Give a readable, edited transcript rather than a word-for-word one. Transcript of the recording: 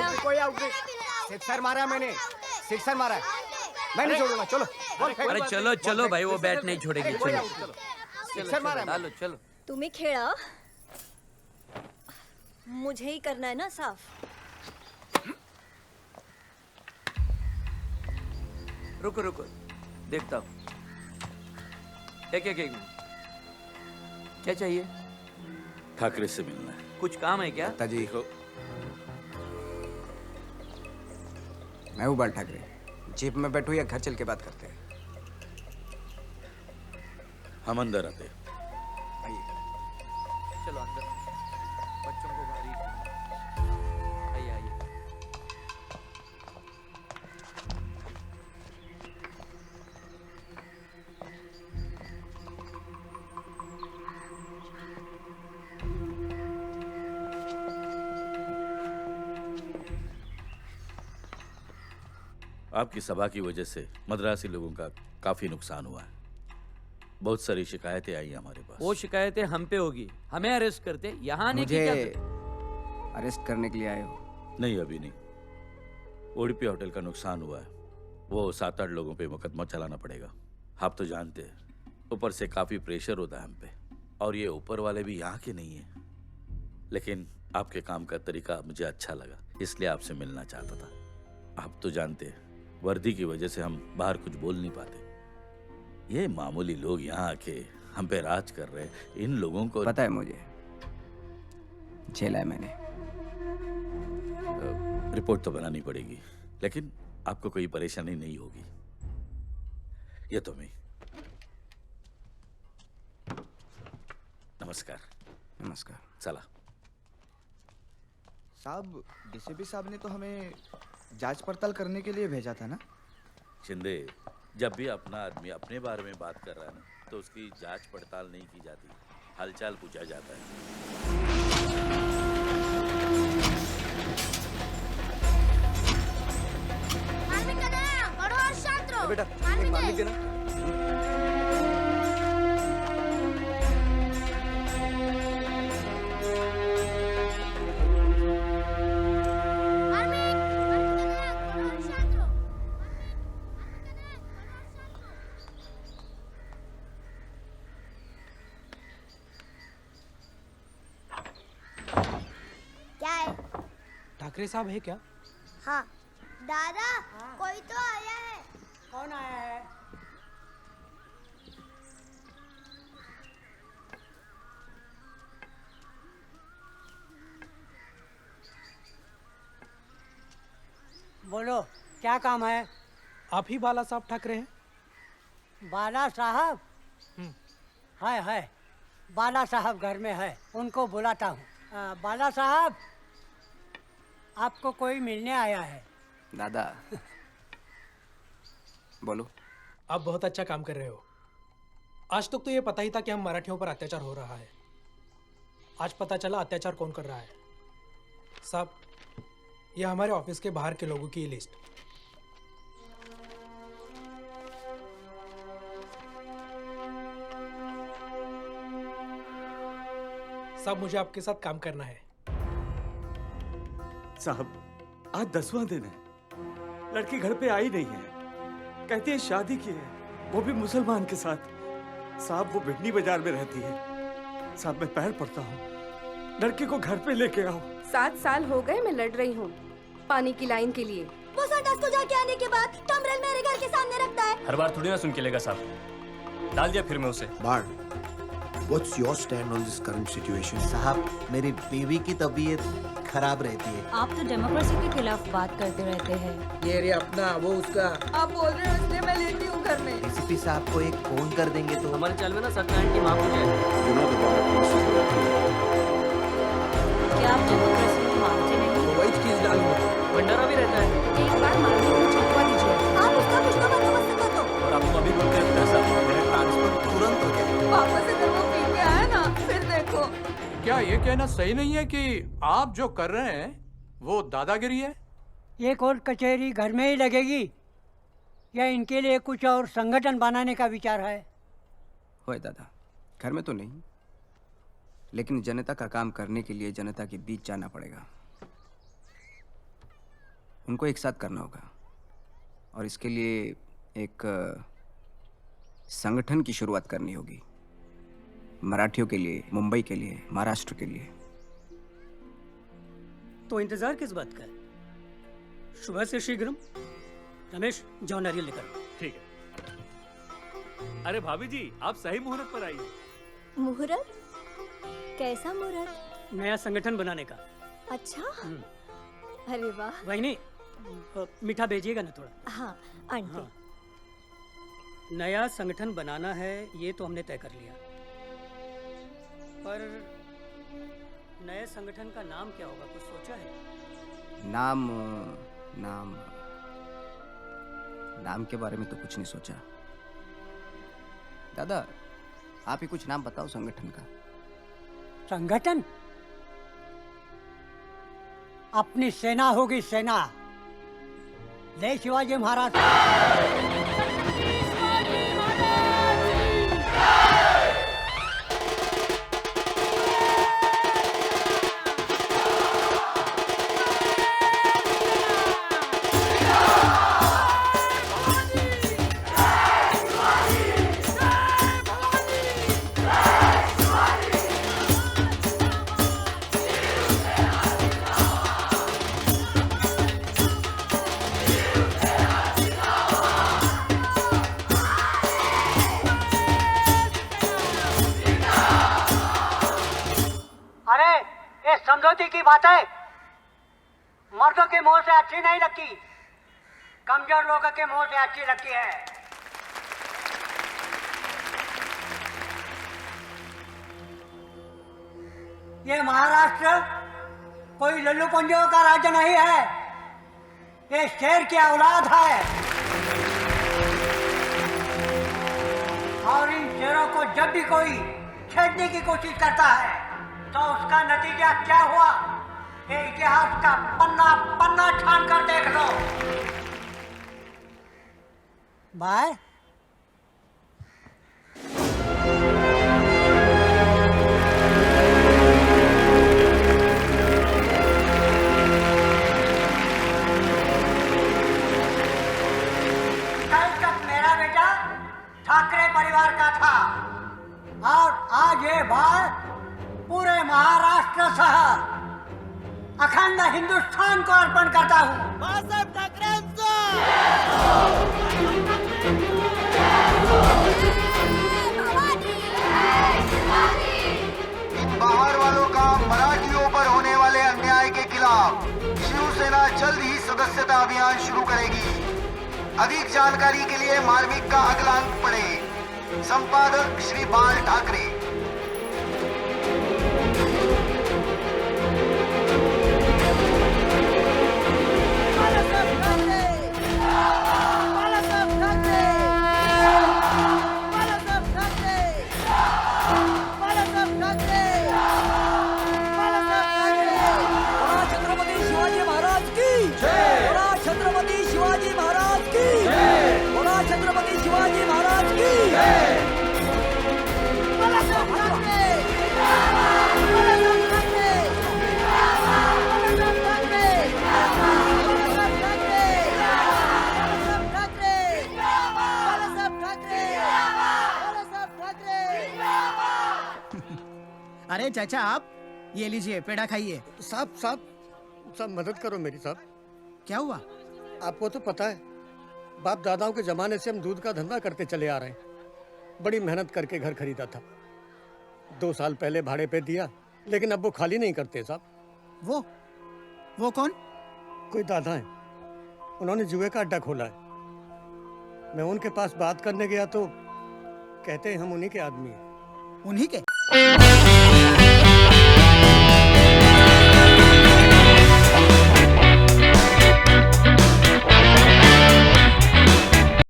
Out नहीं, कोई out नहीं। सिक्सर मारा मैंने, सिक्सर मारा। मैं नहीं छोड़ूंगा, चलो। अरे चलो चलो भाई, वो बैट नहीं छोड़ेगी। चलो सिक्सर मारा। डालो चलो। तुम्हें खेड़ा मुझे ही करना है ना साफ। रुको रुको, देखता हूँ। एक मिनट, क्या चाहिए? ठाकरे से मिलना है। कुछ काम है क्या? जी मैं हूँ बाल ठाकरे। जीप में बैठो या घर चल के बात करते हैं? हम अंदर आते। आइए। चलो अंदर, बच्चों को भारी। आइए आइए। आपकी सभा की वजह से मद्रासी लोगों का काफी नुकसान हुआ है। बहुत सारी शिकायतें आई हमारे पास। वो शिकायतें हम पे होगी, हमें अरेस्ट करते। यहाँ आने की मुझे क्या? अरेस्ट करने के लिए आए हो? नहीं, अभी नहीं। उडुपी होटल का नुकसान हुआ है, वो 7-8 लोगों पे मुकदमा चलाना पड़ेगा। आप तो जानते हैं, ऊपर से काफी प्रेशर होता है हम पे, और ये ऊपर वाले भी यहाँ के नहीं है। लेकिन आपके काम का तरीका मुझे अच्छा लगा, इसलिए आपसे मिलना चाहता था। आप तो जानते हैं, वर्दी की वजह से हम बाहर कुछ बोल नहीं पाते। ये मामूली लोग यहाँ आके हम पे राज कर रहे हैं। इन लोगों को पता है, मुझे झेला है मैंने। रिपोर्ट तो बनानी पड़ेगी, लेकिन आपको कोई परेशानी नहीं होगी। ये तो मैं। नमस्कार। नमस्कार। चला। साहब, डीसीपी साहब ने तो हमें जांच पड़ताल करने के लिए भेजा था ना? शिंदे, जब भी अपना आदमी अपने बारे में बात कर रहा है ना, तो उसकी जांच पड़ताल नहीं की जाती, हालचाल पूछा जाता है। बेटा, एक मार्मिक देना। क्या है? ठाकरे साहब है क्या? हाँ दादा, कोई तो आया है। कौन आया है? बोलो, क्या काम है? आप ही बाला साहब ठाकरे हैं? बाला साहब? है बाला साहब घर में है, उनको बुलाता हूँ। बाला साहब, आपको कोई मिलने आया है। दादा बोलो। आप बहुत अच्छा काम कर रहे हो। आज तक तो ये पता ही था कि हम मराठियों पर अत्याचार हो रहा है। आज पता चला अत्याचार कौन कर रहा है। साहब, ये हमारे ऑफिस के बाहर के लोगों की लिस्ट। साहब, मुझे आपके साथ काम करना है। साहब, आज 10वां दिन है, लड़की घर पे आई नहीं है। कहती है शादी की है, वो भी मुसलमान के साथ। साहब, वो बिडनी बाजार में रहती है। साहब, मैं पैर पड़ता हूँ, लड़की को घर पे लेके आओ। 7 साल हो गए मैं लड़ रही हूँ पानी की लाइन के लिए। वो संडास को जाके आने के बाद टमरल मेरे घर के सामने रखता है। हर बार थोड़ी ना सुन के लेगा साहब। डाल दिया फिर मैं उसे। बाढ़, What's your stand on this current situation? साहब, मेरी बीवी की तबीयत खराब रहती है। आप तो डेमोक्रेसी के खिलाफ बात करते रहते हैं। ये रे अपना, वो उसका। आप बोल रहे हो इसलिए मैं लेती हूँ घर में। डीसीपी साहब को एक फोन कर देंगे तो। हमारे चाल में ना सत्यनारायण की माँ पूजे। क्या आप डेमोक्रेसी को मानते नहीं? वही चीज डालूंगा। भंडारा भी रहता है। एक बार मार्मिक को छुपवा दीजिए। आप उसका कुछ तो बंदोबस्त कर दो। और आपको अभी बोलते हैं साहब, मेरा ट्रांसफर तुरंत हो जाए। वापस इधर वो पी के आया ना, फिर देखो। क्या ये कहना सही नहीं है कि आप जो कर रहे हैं वो दादागिरी है? ये कोर्ट कचहरी घर में ही लगेगी या इनके लिए कुछ और संगठन बनाने का विचार है? होए दादा, घर में तो नहीं, लेकिन जनता का काम करने के लिए जनता के बीच जाना पड़ेगा। उनको एक साथ करना होगा और इसके लिए एक संगठन की शुरुआत करनी होगी। मराठियों के लिए, मुंबई के लिए, महाराष्ट्र के लिए। तो इंतजार किस बात का है? सुबह से शीघ्रम। रमेश, जाओ नारियल लेकर। ठीक है। अरे भाभी जी, आप सही मुहूर्त पर आई। मुहूर्त? कैसा मुहूर्त? नया संगठन बनाने का। अच्छा, अरे वाह। वही मीठा भेजिएगा ना थोड़ा। हाँ आंटी। हाँ। नया संगठन बनाना है ये तो हमने तय कर लिया, पर नए संगठन का नाम क्या होगा, कुछ सोचा है? नाम के बारे में तो कुछ नहीं सोचा। दादा, आप ही कुछ नाम बताओ संगठन का। संगठन? अपनी सेना होगी, सेना। जय शिवाजी महाराज। अरे ये समझौते की बातें मर्दों के मुंह से अच्छी नहीं लगती, कमजोर लोगों के मुंह से अच्छी लगती है। ये महाराष्ट्र कोई लल्लू पंजों का राज्य नहीं है, ये शेर की औलाद है। और इन शेरों को जब भी कोई छेड़ने की कोशिश करता है तो उसका नतीजा क्या हुआ, ये इतिहास का पन्ना पन्ना छान कर देख लो। बाय। कल तक मेरा बेटा ठाकरे परिवार का था और आज ये भाई पूरे महाराष्ट्र सह अखंड हिंदुस्तान को अर्पण करता हूँ। इन बाहर वालों का मराठियों पर होने वाले अन्याय के खिलाफ शिवसेना जल्द ही सदस्यता अभियान शुरू करेगी। अधिक जानकारी के लिए मार्मिक का अगला अंक पढ़ें। संपादक श्री बाल ठाकरे। अरे चाचा, आप ये लीजिए, पेड़ा खाइए। साहब साहब मदद करो मेरी साहब। क्या हुआ? आपको तो पता है, बाप दादाओं के जमाने से हम दूध का धंधा करते चले आ रहे हैं। बड़ी मेहनत करके घर खरीदा था, 2 साल पहले भाड़े पे दिया, लेकिन अब वो खाली नहीं करते साहब। वो कौन? कोई दादा है, उन्होंने जुए का अड्डा खोला है। मैं उनके पास बात करने गया तो कहते हैं हम उन्हीं के आदमी हैं। उन्हीं के?